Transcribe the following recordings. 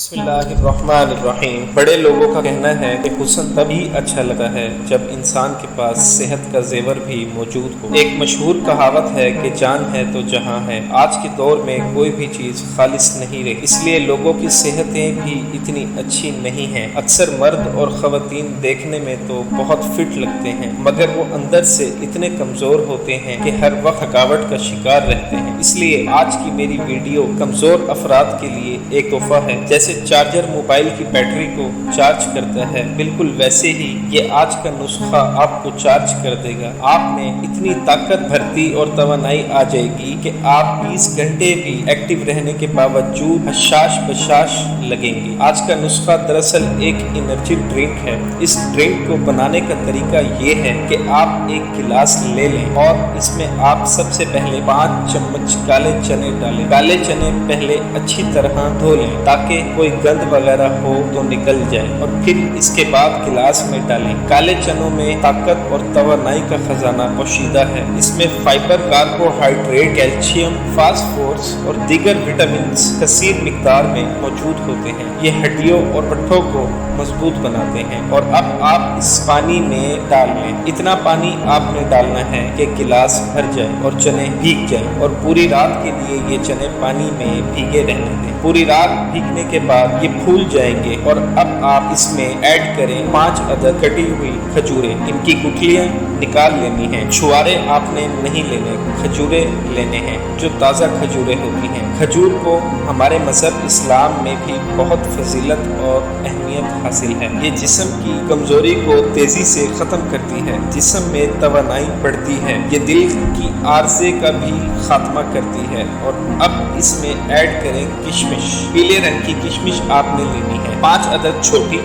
بسم اللہ الرحمن الرحیم۔ بڑے لوگوں کا کہنا ہے کہ حسن تبھی اچھا لگتا ہے جب انسان کے پاس صحت کا زیور بھی موجود ہو۔ ایک مشہور کہاوت ہے کہ جان ہے تو جہاں ہے۔ آج کے دور میں کوئی بھی چیز خالص نہیں رہی، اس لیے لوگوں کی صحتیں بھی اتنی اچھی نہیں ہیں۔ اکثر مرد اور خواتین دیکھنے میں تو بہت فٹ لگتے ہیں، مگر وہ اندر سے اتنے کمزور ہوتے ہیں کہ ہر وقت تھکاوٹ کا شکار رہتے ہیں۔ اس لیے آج کی میری ویڈیو کمزور افراد کے لیے ایک تحفہ ہے۔ جیسے چارجر موبائل کی بیٹری کو چارج کرتا ہے، بالکل ویسے ہی یہ آج کا نسخہ آپ کو چارج کر دے گا۔ آپ میں اتنی طاقت بھرتی اور توانائی آ جائے گی کہ آپ 20 گھنٹے بھی ایکٹیو رہنے کے باوجود حشاش بشاش لگیں گے۔ آج کا نسخہ دراصل ایک انرجی ڈرنک ہے۔ اس ڈرنک کو بنانے کا طریقہ یہ ہے کہ آپ ایک گلاس لے لیں اور اس میں آپ سب سے پہلے 5 چمچ کالے چنے ڈالیں۔ کالے چنے پہلے اچھی طرح دھو لیں تاکہ کوئی گند وغیرہ ہو تو نکل جائے، اور پھر اس کے بعد گلاس میں ڈالیں۔ کالے چنوں میں طاقت اور توانائی کا خزانہ پوشیدہ ہے۔ اس میں فائبر، کاربوہائیڈریٹ، کیلشیم، فاسفورس اور دیگر وٹامنز کثیر مقدار میں موجود ہوتے ہیں۔ یہ ہڈیوں اور پٹھوں کو مضبوط بناتے ہیں۔ اور اب آپ اس پانی میں ڈال لیں۔ اتنا پانی آپ نے ڈالنا ہے کہ گلاس بھر جائے اور چنے بھیگ جائیں، اور پوری رات کے لیے یہ چنے پانی میں بھیگے رہنے دیں۔ پوری رات بھیگنے کے بعد یہ پھول جائیں گے، اور اب آپ اس میں ایڈ کریں 5 عدد کٹی ہوئی کھجوریں۔ ان کی گٹھلیاں نکال لینی ہیں۔ چھوارے آپ نے نہیں لینے، کھجورے لینے ہیں جو تازہ کھجوریں ہوتی ہیں۔ کھجور کو ہمارے مذہب اسلام میں بھی بہت فضیلت اور اہمیت حاصل ہے۔ یہ جسم کی کمزوری کو تیزی سے ختم کرتی ہے، جسم میں توانائی بڑھتی ہے، یہ دل کی عارضے کا بھی خاتمہ کرتی ہے۔ اور اب اس میں ایڈ کریں کشمش۔ پیلے رنگ کی کشمش آپ نے لینی ہے، 5 عدد چھوٹی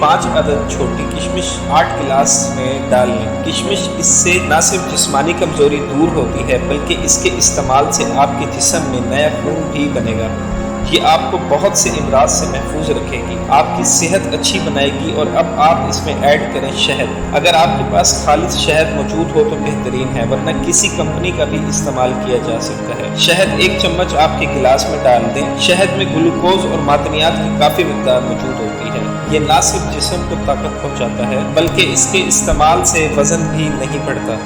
کشمش 8 گلاس میں ڈال لیں۔ کشمش اس سے نہ صرف جسمانی کمزوری دور ہوتی ہے بلکہ اس کے استعمال سے آپ کے جسم میں نیا خون بھی بنے گا۔ یہ آپ کو بہت سے امراض سے محفوظ رکھے گی، آپ کی صحت اچھی بنائے گی۔ اور اب آپ اس میں ایڈ کریں شہد۔ اگر آپ کے پاس خالص شہد موجود ہو تو بہترین ہے، ورنہ کسی کمپنی کا بھی استعمال کیا جا سکتا ہے۔ شہد 1 چمچ آپ کے گلاس میں ڈال دیں۔ شہد میں گلوکوز اور معدنیات کی کافی مقدار موجود ہوتی ہے۔ یہ نہ صرف جسم کو طاقت پہنچاتا ہے بلکہ اس کے استعمال سے وزن بھی نہیں بڑھتا۔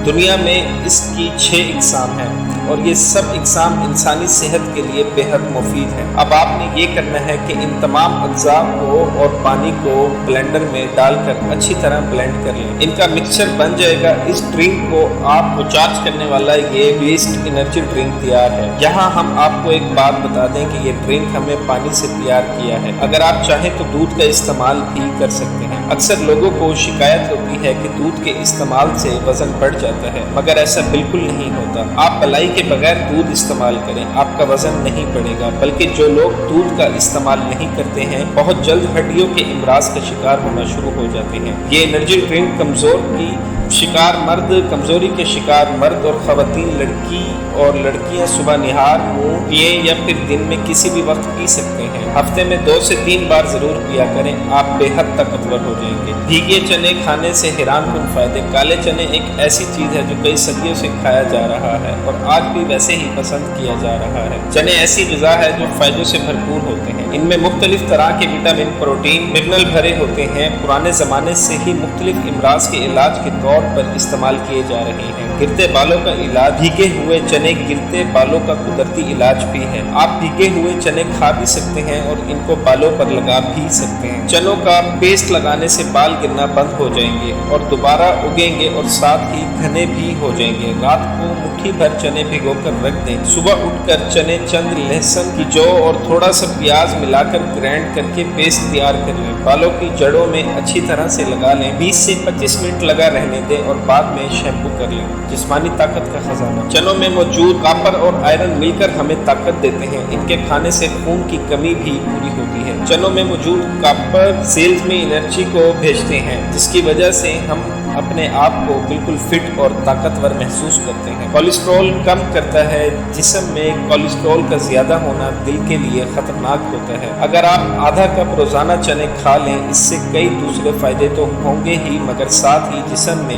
دنیا میں اس کی 6 اقسام ہیں، اور یہ سب اقسام انسانی صحت کے لیے بہت مفید ہیں۔ اب آپ نے یہ کرنا ہے کہ ان تمام اجزاء کو اور پانی کو بلینڈر میں ڈال کر اچھی طرح بلینڈ کر لیں۔ ان کا مکسچر بن جائے گا۔ اس ڈرنک کو آپ کو چارج کرنے والا یہ بیسٹ انرجی ڈرنک تیار ہے۔ یہاں ہم آپ کو ایک بات بتا دیں کہ یہ ڈرنک ہمیں پانی سے تیار کیا ہے۔ اگر آپ چاہیں تو دودھ کا استعمال بھی کر سکتے ہیں۔ اکثر لوگوں کو شکایت ہوتی ہے کہ دودھ کے استعمال سے وزن بڑھ جاتا ہے، مگر ایسا بالکل نہیں ہوتا۔ آپ بلائی کے بغیر دودھ استعمال کریں، آپ کا وزن نہیں بڑھے گا، بلکہ جو لوگ دودھ کا استعمال نہیں کرتے ہیں بہت جلد ہڈیوں کے امراض کا شکار ہونا شروع ہو جاتے ہیں۔ یہ انرجی ڈرنک کمزوری کے شکار مرد اور خواتین، لڑکی اور لڑکیاں صبح نہار منہ پئیں یا پھر دن میں کسی بھی وقت پی سکتے ہیں۔ ہفتے میں 2 سے 3 بار ضرور پیا کریں، آپ بے حد طاقتور ہو جائیں گے۔ بھیگے چنے کھانے سے حیران کن فائدے۔ کالے چنے ایک ایسی چیز ہے جو کئی صدیوں سے کھایا جا رہا ہے اور آج بھی ویسے ہی پسند کیا جا رہا ہے۔ چنے ایسی غذا ہے جو فائدوں سے بھرپور ہوتے ہیں۔ ان میں مختلف طرح کے وٹامن، پروٹین، منرل بھرے ہوتے ہیں۔ پرانے زمانے سے ہی مختلف امراض کے علاج کے طور پر استعمال کیے جا رہے ہیں۔ گرتے بالوں کا علاج۔ بھیگے ہوئے چنے گرتے بالوں کا قدرتی علاج بھی ہے۔ آپ بھیگے ہوئے چنے کھا بھی سکتے ہیں اور ان کو بالوں پر لگا بھی سکتے ہیں۔ چنوں کا پیسٹ لگانے سے بال گرنا بند ہو جائیں گے اور دوبارہ اگیں گے، اور ساتھ ہی گھنے بھی ہو جائیں گے۔ رات کو مٹھی بھر چنے بھگو کر رکھ دیں۔ صبح اٹھ کر چنے، چند لہسن کی جو اور تھوڑا سا پیاز ملا کر گرائنڈ کر کے پیسٹ تیار کر لیں۔ بالوں کی جڑوں میں اچھی طرح سے لگا لیں۔ 20 سے 25 منٹ لگا رہنے دیں اور بعد میں شیمپو کر لیں۔ جسمانی طاقت کا خزانہ۔ چنوں میں موجود کاپر اور آئرن مل کر ہمیں طاقت دیتے ہیں۔ ان کے کھانے سے خون کی کمی بھی پوری ہوتی ہے۔ چنوں میں موجود کاپر سیلز میں انرجی کو بھیجتے ہیں، جس کی وجہ سے ہم اپنے آپ کو بالکل فٹ اور طاقتور محسوس کرتے ہیں۔ کولیسٹرول کم کرتا ہے۔ جسم میں کولیسٹرول کا زیادہ ہونا دل کے لیے خطرناک ہوتا ہے۔ اگر آپ آدھا کپ روزانہ چنے کھا لیں، اس سے کئی دوسرے فائدے تو ہوں گے ہی، مگر ساتھ ہی جسم میں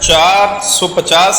450